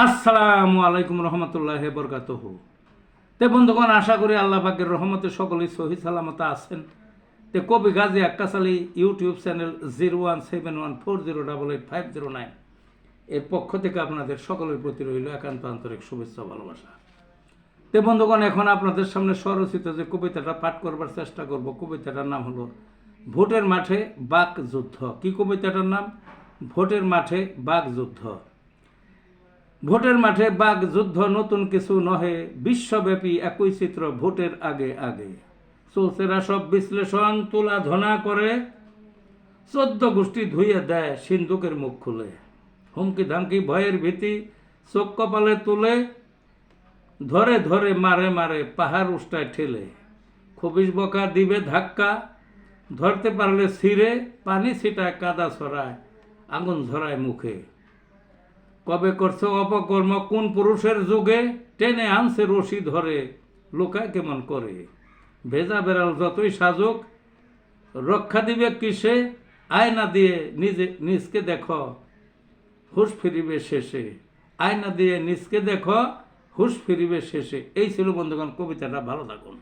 আসসালামু আলাইকুম রহমতুল্লাহি বরকাতুহু। তে বন্ধুগণ, আশা করি আল্লাহ পাকের রহমতে সকলেই সহি সালামত আছেন। তে কবি গাজী আক্কাস আলী ইউটিউব চ্যানেল 017140885009 এর পক্ষ থেকে আপনাদের সকলের প্রতি রইল একান্ত আন্তরিক শুভেচ্ছা ভালোবাসা। তে বন্ধুগণ, এখন আপনাদের সামনে স্বরচিত যে কবিতাটা পাঠ করবার চেষ্টা করব, কবিতাটার নাম হলো ভোটের মাঠে বাক যুদ্ধ। কি কবিতাটার নাম? ভোটের মাঠে বাক যুদ্ধ। ভোটের মাঠে বাক যুদ্ধ নতুন কিছু নহে, বিশ্বব্যাপী একই চিত্র ভোটের আগে আগে। চলছেরা সব বিশ্লেষণ তুলা ধনা করে, 14 গোষ্ঠী ধুইয়ে দেয় সিন্ধুকের মুখ খুলে। হুমকি ধামকি ভয়ের ভীতি চোখ কপালে তুলে, ধরে ধরে মারে মারে পাহাড় উষ্টায় ঠেলে। খবিস বকা দিবে ধাক্কা, ধরতে পারলে ছিঁড়ে, পানি ছিটায় কাদা ছড়ায় আগুন ঝরায় মুখে। কবে করছো অপকর্ম কোন পুরুষের যুগে, টেনে আনছে রশি ধরে লোকায় কেমন করে। ভেজা বেড়াল যতই সাজুক রক্ষা দিবে কিসে, আয়না দিয়ে নিজকে দেখো হুশ ফিরিবে শেষে। আয়না দিয়ে নিজকে দেখো হুশ ফিরিবে শেষে। এই ছিল বন্ধুগণ কবিতাটা। ভালো থাকুন।